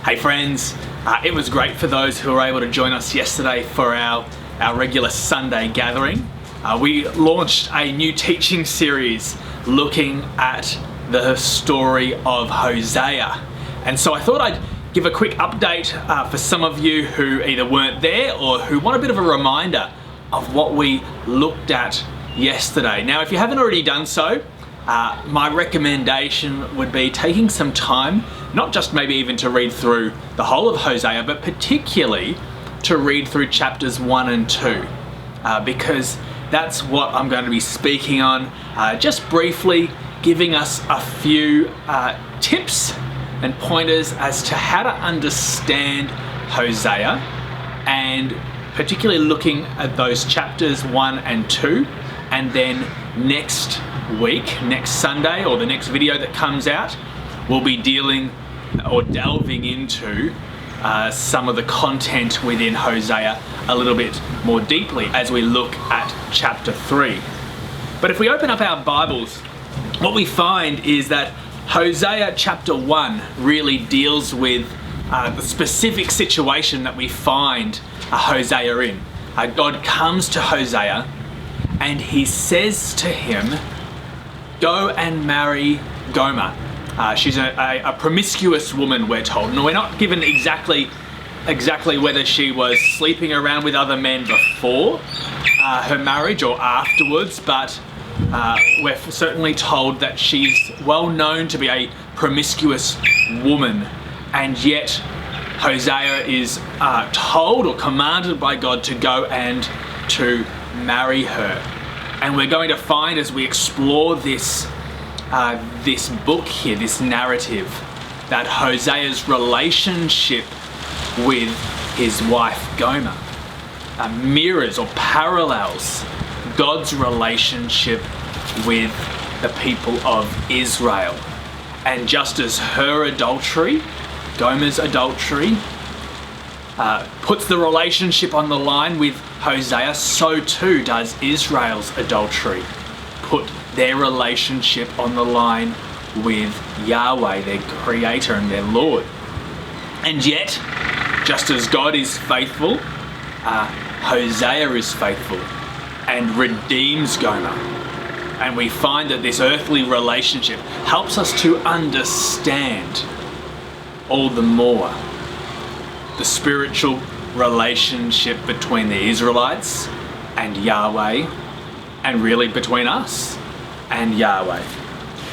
Hey friends, it was great for those who were able to join us yesterday for our regular Sunday gathering. We launched a new teaching series looking at the story of Hosea. And so I thought I'd give a quick update for some of you who either weren't there or who want a bit of a reminder of what we looked at yesterday. Now, if you haven't already done so, my recommendation would be taking some time, not just maybe even to read through the whole of Hosea, but particularly to read through chapters 1 and 2, because that's what I'm going to be speaking on, just briefly giving us a few tips and pointers as to how to understand Hosea, and particularly looking at those chapters 1 and 2, and then next week, next Sunday, or the next video that comes out, we'll be dealing or delving into some of the content within Hosea a little bit more deeply as we look at chapter 3. But if we open up our Bibles, what we find is that Hosea chapter 1 really deals with the specific situation that we find Hosea in. God comes to Hosea and he says to him, go and marry Gomer. She's a promiscuous woman, we're told. And we're not given exactly whether she was sleeping around with other men before her marriage or afterwards, but we're certainly told that she's well known to be a promiscuous woman. And yet Hosea is told or commanded by God to go and to marry her. And we're going to find, as we explore this book here, this narrative, that Hosea's relationship with his wife Gomer mirrors or parallels God's relationship with the people of Israel. And just as her adultery, Gomer's adultery, puts the relationship on the line with Hosea, so too does Israel's adultery put their relationship on the line with Yahweh, their creator and their Lord. And yet, just as God is faithful, Hosea is faithful and redeems Gomer. And we find that this earthly relationship helps us to understand all the more the spiritual relationship between the Israelites and Yahweh, and really between us and Yahweh.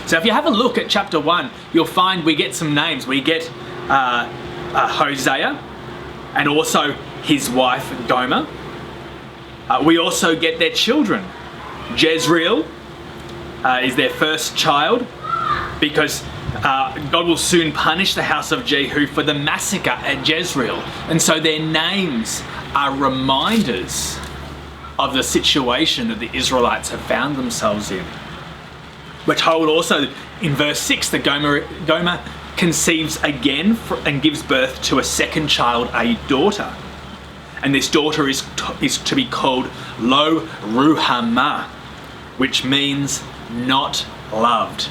So if you have a look at chapter 1, you'll find we get some names. We get Hosea and also his wife Gomer. We also get their children. Jezreel is their first child, because God will soon punish the house of Jehu for the massacre at Jezreel. And so their names are reminders of the situation that the Israelites have found themselves in. We're told also in verse 6 that Gomer conceives again and gives birth to a second child, a daughter. And this daughter is to be called Lo Ruhamah, which means not loved.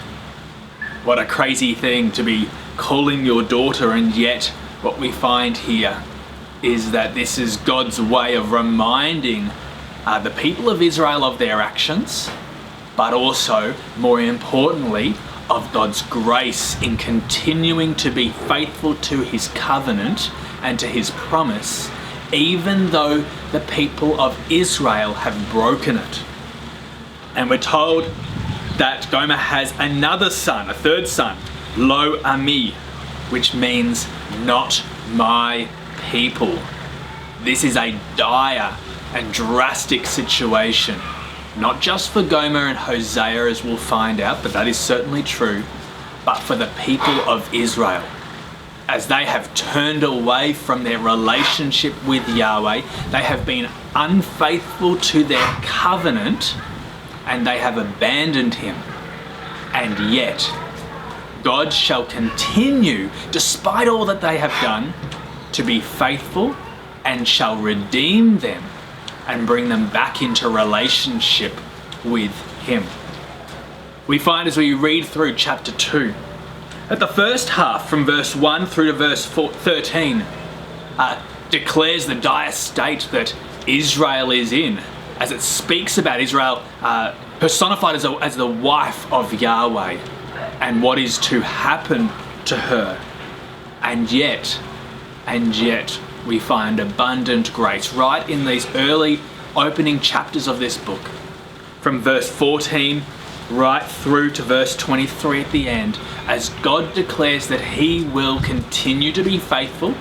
What a crazy thing to be calling your daughter, and yet what we find here is that this is God's way of reminding the people of Israel of their actions, but also, more importantly, of God's grace in continuing to be faithful to his covenant and to his promise, even though the people of Israel have broken it. And we're told that Gomer has another son, a third son, Lo Ami, which means not my people. This is a dire and drastic situation, not just for Gomer and Hosea, as we'll find out, but that is certainly true, but for the people of Israel, as they have turned away from their relationship with Yahweh. They have been unfaithful to their covenant, and they have abandoned him. And yet, God shall continue, despite all that they have done, to be faithful, and shall redeem them and bring them back into relationship with him. We find as we read through chapter 2 That the first half, from verse 1 through to verse 13, declares the dire state that Israel is in, as it speaks about Israel personified as the wife of Yahweh and what is to happen to her. And yet, we find abundant grace right in these early opening chapters of this book. From verse 14 right through to verse 23 at the end, as God declares that he will continue to be faithful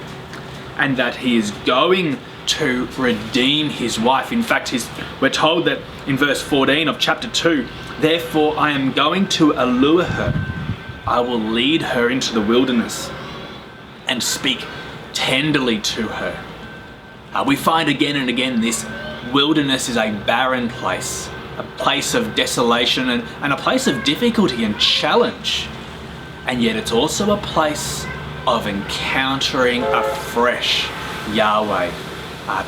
and that he is going to redeem his wife. In fact, we're told that in verse 14 of chapter 2, therefore I am going to allure her. I will lead her into the wilderness and speak tenderly to her. We find again and again this wilderness is a barren place, a place of desolation and a place of difficulty and challenge. And yet it's also a place of encountering afresh Yahweh,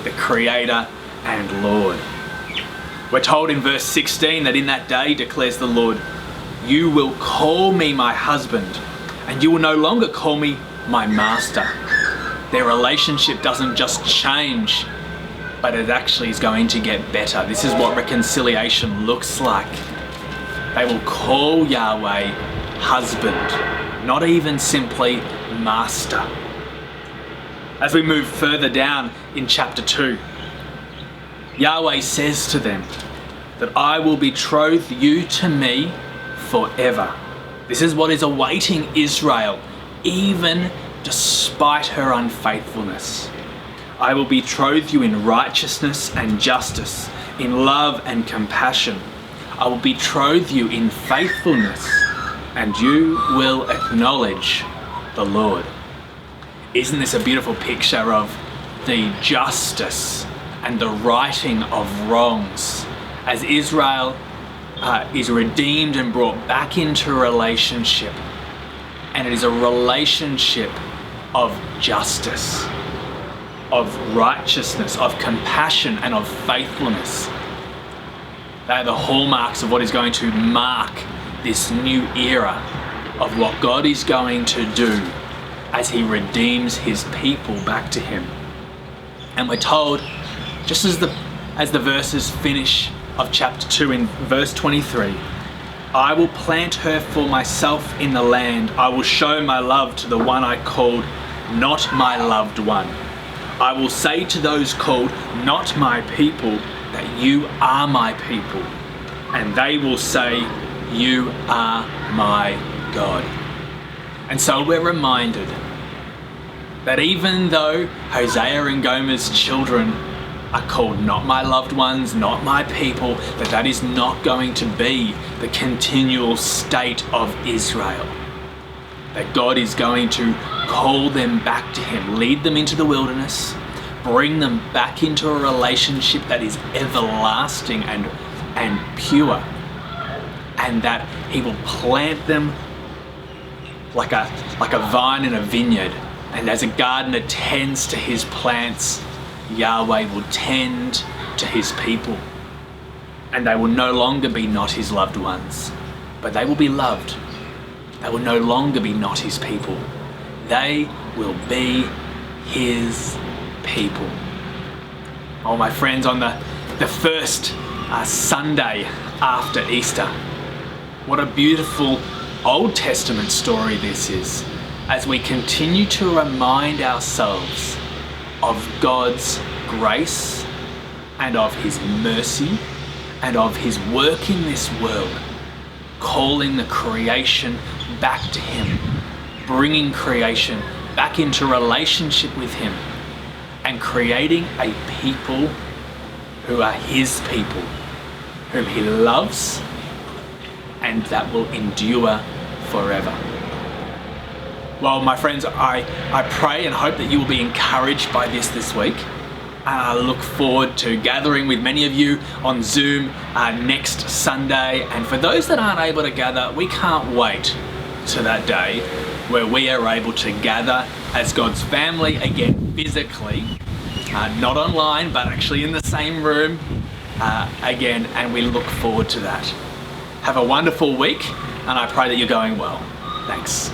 the Creator and Lord. We're told in verse 16 that in that day, declares the Lord, you will call me my husband, and you will no longer call me my master. Their relationship doesn't just change, but it actually is going to get better. This is what reconciliation looks like. They will call Yahweh husband, not even simply master. As we move further down in chapter 2, Yahweh says to them that I will betroth you to me forever. This is what is awaiting Israel, even despite her unfaithfulness. I will betroth you in righteousness and justice, in love and compassion. I will betroth you in faithfulness, and you will acknowledge the Lord. Isn't this a beautiful picture of the justice and the righting of wrongs as Israel is redeemed and brought back into a relationship? And it is a relationship of justice, of righteousness, of compassion, and of faithfulness. They are the hallmarks of what is going to mark this new era of what God is going to do as he redeems his people back to him. And we're told, just as the verses finish of chapter 2 in verse 23, I will plant her for myself in the land. I will show my love to the one I called not my loved one. I will say to those called not my people that you are my people. And they will say, you are my God. And so we're reminded that even though Hosea and Gomer's children are called not my loved ones, not my people, that is not going to be the continual state of Israel. That God is going to call them back to him, lead them into the wilderness, bring them back into a relationship that is everlasting and pure, and that he will plant them like a vine in a vineyard. And as a gardener tends to his plants, Yahweh will tend to his people. And they will no longer be not his loved ones, but they will be loved. They will no longer be not his people. They will be his people. Oh, my friends, on the first Sunday after Easter, what a beautiful Old Testament story this is, as we continue to remind ourselves of God's grace and of his mercy and of his work in this world, calling the creation back to him, bringing creation back into relationship with him, and creating a people who are his people, whom he loves and that will endure forever. Well, my friends, I pray and hope that you will be encouraged by this week. And I look forward to gathering with many of you on Zoom next Sunday. And for those that aren't able to gather, we can't wait to that day where we are able to gather as God's family again physically, not online, but actually in the same room again. And we look forward to that. Have a wonderful week, and I pray that you're going well. Thanks.